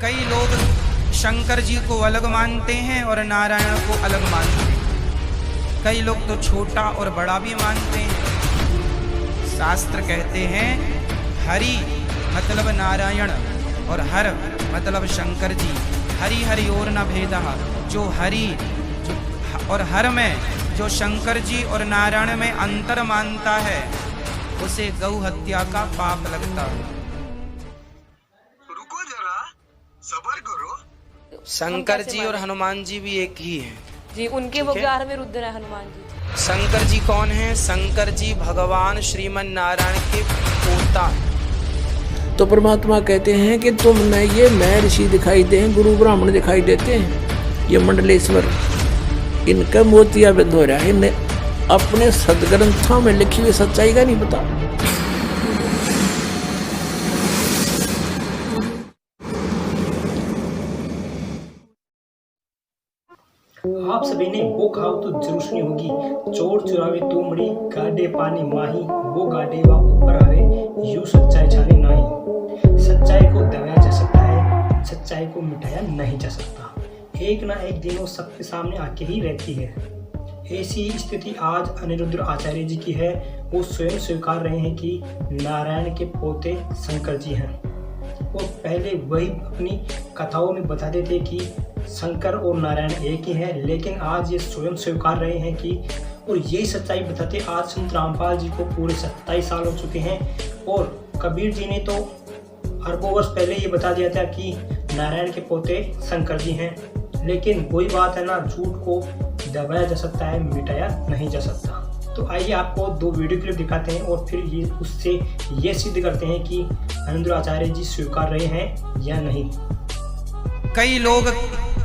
कई लोग शंकर जी को अलग मानते हैं और नारायण को अलग मानते हैं। कई लोग तो छोटा और बड़ा भी मानते हैं। शास्त्र कहते हैं हरि मतलब नारायण और हर मतलब शंकर जी। हरि हरि और न भेदा। जो हरि और हर में जो शंकर जी और नारायण में अंतर मानता है उसे गौ हत्या का पाप लगता है। रुको जरा, सब्र करो। शंकर जी और हनुमान जी भी एक ही हैं जी। उनके वो 11वें रुद्र है हनुमान जी। शंकर जी कौन हैं? शंकर जी भगवान श्रीमन नारायण के पोता। तो परमात्मा कहते हैं कि तुम न ये मैं ऋषि दिखाई दे, गुरु ब्राह्मण दिखाई देते हैं, ये मंडलेश्वर इनका मोतिया बिंद हो रहा है। इन्हें अपने सदग्रंथों में लिखी हुई सच्चाई का नहीं पता। आप सभी ने वो खाओ तो जरूर सुनी होगी, चोर चुरावे तो मड़ी, गाडे पानी माही, वो गाडे वा ऊपर आवे, यूं सच्चाई छानी नाही। सच्चाई को दबाया जा सकता है, सच्चाई को मिटाया नहीं जा सकता। एक ना एक दिन वो सबके सामने आके ही रहती है। ऐसी स्थिति आज अनिरुद्ध आचार्य जी की है। वो स्वयं स्वीकार रहे हैं कि नारायण के पोते शंकर जी हैं। वो पहले वही अपनी कथाओं में बताते थे कि शंकर और नारायण एक ही हैं, लेकिन आज ये स्वयं स्वीकार रहे हैं कि और यही सच्चाई बताते आज संत रामपाल जी को पूरे 27 साल हो चुके हैं। और कबीर जी ने तो अरबों वर्ष पहले ये बता दिया था कि नारायण के पोते शंकर जी हैं। लेकिन वही बात है ना, झूठ को दबाया जा सकता है, मिटाया नहीं जा सकता। तो आइए आपको 2 वीडियो क्लिप दिखाते हैं और फिर ये उससे ये सिद्ध करते हैं कि अनिरुद्ध आचार्य जी स्वीकार रहे हैं या नहीं। कई लोग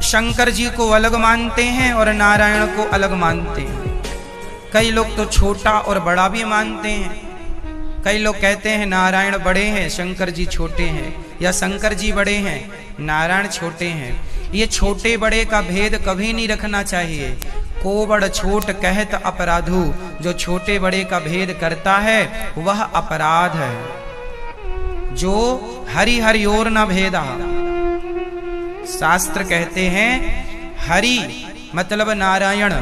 शंकर जी को अलग मानते हैं और नारायण को अलग मानते हैं। कई लोग तो छोटा और बड़ा भी मानते हैं। कई लोग कहते हैं नारायण बड़े हैं शंकर जी छोटे हैं, या शंकर जी बड़े हैं नारायण छोटे हैं। ये छोटे बड़े का भेद कभी नहीं रखना चाहिए। को बड़ छोट कहत अपराधु, जो छोटे बड़े का भेद करता है वह अपराध है। जो हरि हरि और न भेदा। शास्त्र कहते हैं हरि मतलब नारायण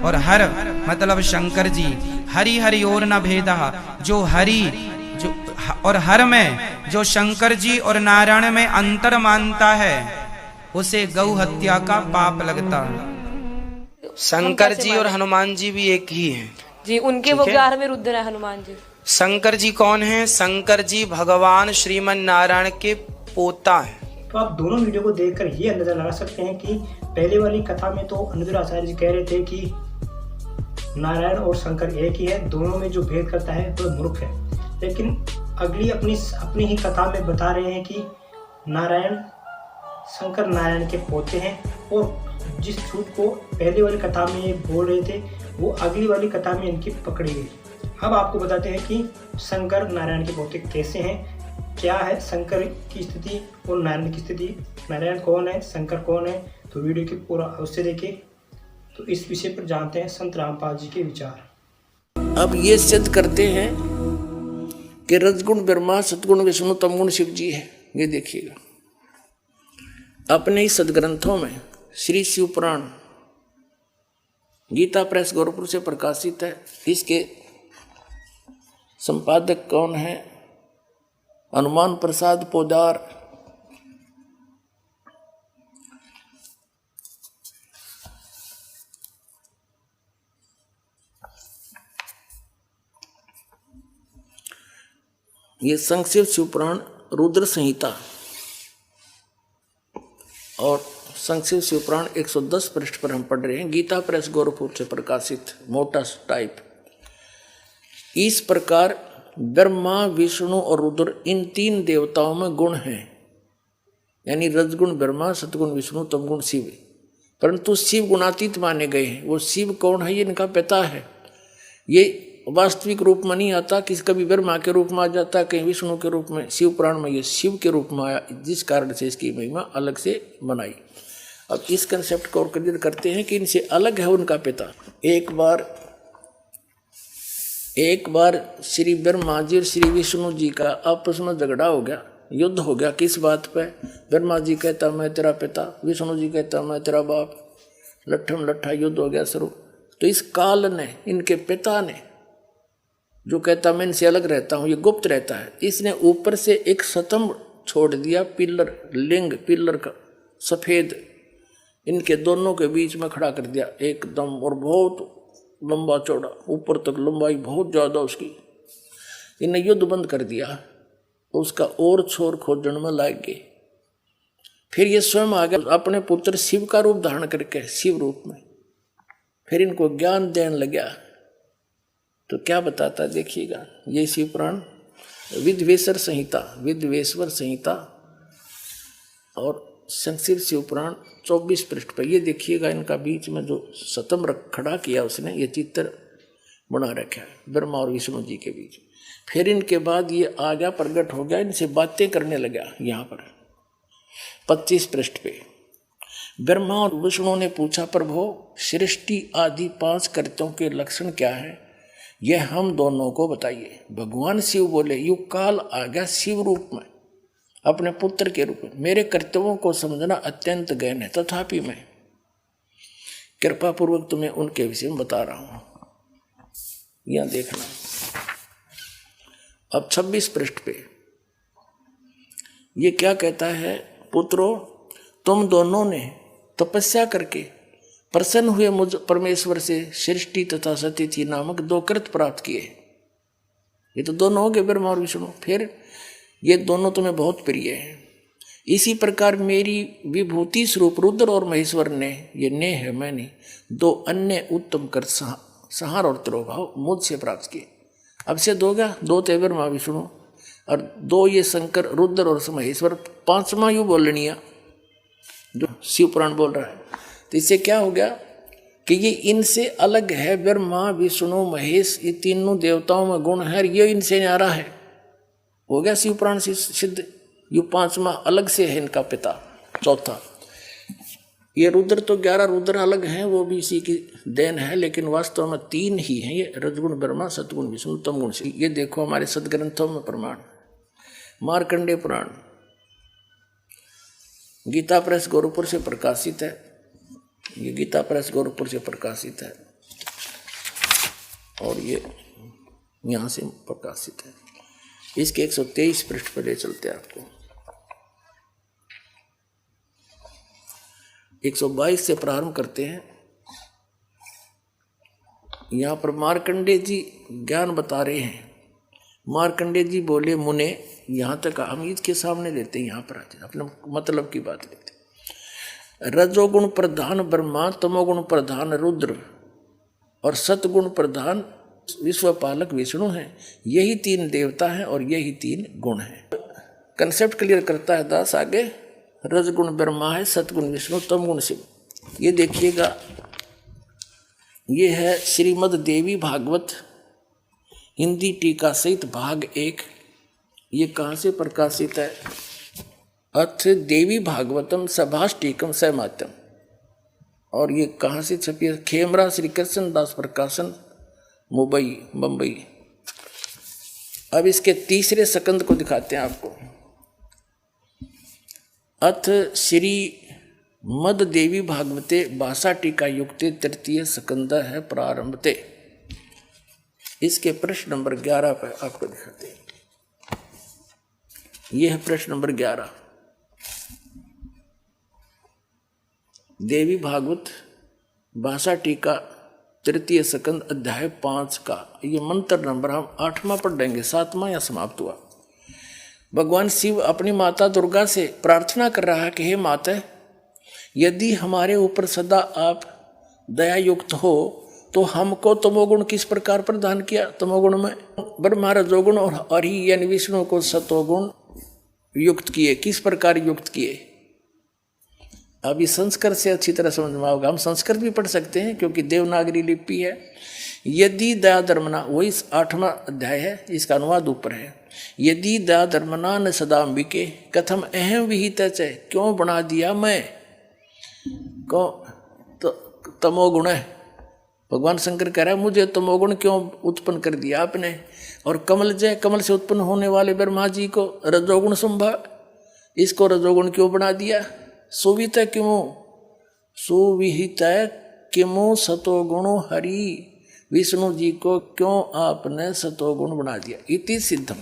और हर मतलब शंकर जी। हरि हरि और न भेदा। जो हरि जो और हर में जो शंकर जी और नारायण में अंतर मानता है उसे गौ हत्या का पाप लगता है। शंकर जी और हनुमान जी भी एक ही हैं जी। उनके वो 11वें रुद्र है हनुमान जी। शंकर जी कौन हैं? शंकर जी भगवान श्रीमन नारायण के पोता हैं। तो आप दोनों वीडियो को देखकर ये अंदाजा लगा सकते हैं कि पहले वाली कथा में तो अनिरुद्ध आचार्य जी कह रहे थे कि नारायण और शंकर एक ही है, दोनों में जो भेद करता है वह मूर्ख है। लेकिन अगली अपनी ही कथा में बता रहे हैं कि नारायण शंकर नारायण के पोते हैं। और जिस झूठ को पहले वाली कथा में ये बोल रहे थे वो अगली वाली कथा में इनकी पकड़ी गई। अब आपको बताते हैं कि शंकर नारायण के पोते कैसे हैं, क्या है शंकर की स्थिति और नारायण की स्थिति, नारायण कौन है, शंकर कौन है। तो वीडियो की पूरा अवश्य देखें। तो इस विषय पर जानते हैं संत रामपाल जी के विचार। अब ये सिद्ध करते हैं कि रजगुण ब्रह्मा, सतगुण विष्णु, तमगुण शिव जी है। ये देखिएगा अपने ही सदग्रंथों में श्री शिव पुराण गीता प्रेस गोरखपुर से प्रकाशित है। इसके संपादक कौन है? हनुमान प्रसाद पोदार। ये संक्षिप्त शिवपुराण रुद्र संहिता और संक्षिप्त शिवपुराण 110 पृष्ठ पर हम पढ़ रहे हैं। गीता प्रेस गोरखपुर से प्रकाशित मोटा टाइप। इस प्रकार ब्रह्मा, विष्णु और रुद्र इन 3 देवताओं में गुण हैं, यानी रजगुण ब्रह्मा, सतगुण विष्णु, तमगुण शिव। परंतु शिव गुणातीत माने गए हैं। वो शिव कौन है? ये इनका पिता है। ये वास्तविक रूप में नहीं आता, किसी कभी ब्रह्मा के रूप में आ जाता, कहीं विष्णु के रूप में। शिव पुराण में ये शिव के रूप में आया, जिस कारण से इसकी महिमा अलग से बनाई। अब इस कंसेप्ट को और क्लियर करते हैं कि इनसे अलग है उनका पिता। एक बार श्री ब्रह्मा जी और श्री विष्णु जी का आपस में झगड़ा हो गया। युद्ध हो गया। किस बात पे? ब्रह्मा जी कहता मैं तेरा पिता, विष्णु जी कहता मैं तेरा बाप, लट्ठम लट्ठा युद्ध हो गया शुरू। तो इस काल ने, इनके पिता ने, जो कहता मैं इनसे अलग रहता हूं, ये गुप्त रहता है, इसने ऊपर से एक स्तंभ छोड़ दिया, पिलर, लिंग पिलर का सफेद, इनके दोनों के बीच में खड़ा कर दिया एकदम, और बहुत लंबा चौड़ा, ऊपर तक लंबाई बहुत ज्यादा उसकी। इन्हें युद्ध बंद कर दिया, उसका और छोर खोजने में लग गए। फिर ये स्वयं आ गया अपने पुत्र शिव का रूप धारण करके, शिव रूप में, फिर इनको ज्ञान देने लगा। तो क्या बताता देखिएगा, ये शिव पुराण विद्वेश्वर संहिता, विद्वेश्वर संहिता और संक्षिप्त शिव पुराण 24 पृष्ठ पर। ये देखिएगा, इनका बीच में जो स्तंभ खड़ा किया उसने, ये चित्र बना रखा है ब्रह्मा और विष्णु जी के बीच। फिर इनके बाद ये आ गया, प्रकट हो गया, इनसे बातें करने लगा। यहाँ पर 25 पृष्ठ पे ब्रह्मा और विष्णु ने पूछा, प्रभु सृष्टि आदि 5 कर्तों के लक्षण क्या है, यह हम दोनों को बताइए। भगवान शिव बोले, युग काल आ गया शिव रूप में, अपने पुत्र के रूप में। मेरे कर्तव्यों को समझना अत्यंत गहन है, तथापि मैं कृपा पूर्वक तुम्हें उनके विषय में बता रहा हूं। यहां देखना, अब 26 पृष्ठ पे ये क्या कहता है, पुत्रों तुम दोनों ने तपस्या करके प्रसन्न हुए मुझ परमेश्वर से सृष्टि तथा सतिथि नामक 2 कृत प्राप्त किए। ये तो दोनों हो गए, ब्रह्मा और विष्णु। फिर ये दोनों तुम्हें बहुत प्रिय हैं। इसी प्रकार मेरी विभूति स्वरूप रुद्र और महेश्वर ने, ये ने है मैंने, 2 अन्य उत्तम कर संहार और तिरोभाव मुझसे प्राप्त किए। अब से 2 गया, 2 थे ब्रह्मा विष्णु और 2 ये शंकर रुद्र और महेश्वर, 5वां यू बोलनिया जो शिव पुराण बोल रहा है। तो इससे क्या हो गया कि ये इनसे अलग है। ब्रह्मा विष्णु महेश, ये तीनों देवताओं में गुण है, ये इनसे न्यारा है। हो गया शिव पुराण से सिद्ध। ये 5वां अलग से है इनका पिता, 4था। ये रुद्र तो 11 रुद्र अलग हैं, वो भी इसी की देन है, लेकिन वास्तव में 3 ही हैं ये, रजगुण ब्रह्मा, सतगुण विष्णु, तमगुण शिव। ये देखो हमारे सदग्रंथों में प्रमाण। मार्कंडेय पुराण गीता प्रेस गोरखपुर से प्रकाशित है। ये गीता प्रेस गोरखपुर से प्रकाशित है और ये यहाँ से प्रकाशित है। इसके 123 पृष्ठ पर ले चलते हैं आपको। 122 से प्रारंभ करते हैं। यहाँ पर मार्कंडेय जी ज्ञान बता रहे हैं। मार्कंडेय जी बोले, मुने, यहाँ तक हम इसके सामने लेते हैं, यहाँ पर आते हैं, अपने मतलब की बात लेते हैं। रजोगुण प्रधान ब्रह्मा, तमोगुण प्रधान रुद्र और सतगुण प्रधान विश्वपालक विष्णु हैं। यही 3 देवता हैं और यही 3 गुण हैं। कंसेप्ट क्लियर करता है दास आगे। रजगुण ब्रह्मा है, सतगुण विष्णु, तमगुण शिव। ये देखिएगा, ये है श्रीमद् देवी भागवत हिंदी टीका सहित भाग 1। ये कहाँ से प्रकाशित है? अथ देवी भागवतम सभाष्टीकम सैमात्यम। और ये कहाँ से छपी है? खेमरा श्री कृष्ण दास प्रकाशन, मुंबई। अब इसके तीसरे स्कंद को दिखाते हैं आपको। अथ श्री मद देवी भागवते भाषा टीका युक्ते तृतीय स्कंद है प्रारंभते। इसके प्रश्न नंबर 11 पर आपको दिखाते हैं। यह है प्रश्न नंबर 11। देवी भागवत भाषा टीका तृतीय स्कंद अध्याय 5 का ये मंत्र नंबर हम 8वां पढ़ देंगे, 7वां या समाप्त हुआ। भगवान शिव अपनी माता दुर्गा से प्रार्थना कर रहा है कि हे माता, यदि हमारे ऊपर सदा आप दया युक्त हो तो हमको तमोगुण किस प्रकार प्रदान किया? तमोगुण में ब्रह्मा रजोगुण और हरि यानी विष्णु को सतोगुण युक्त किए। किस प्रकार युक्त किए? अब इस संस्कृत से अच्छी तरह समझ में आओगे। हम संस्कृत भी पढ़ सकते हैं क्योंकि देवनागरी लिपि है। यदि दया धर्मना, वही 8वां अध्याय है, इसका अनुवाद ऊपर है। यदि दया धर्मना न सदाम्बिके कथम अहम विहित च, क्यों बना दिया मैं को तमोगुण है। भगवान शंकर कह रहा है मुझे तमोगुण क्यों उत्पन्न कर दिया आपने। और कमल से उत्पन्न होने वाले ब्रह्मा जी को रजोगुण संभव। इसको रजोगुण क्यों बना दिया? सुविता क्यों सुविहित किमो सतोगुणो हरि, विष्णु जी को क्यों आपने सतोगुण बना दिया? इति सिद्धम।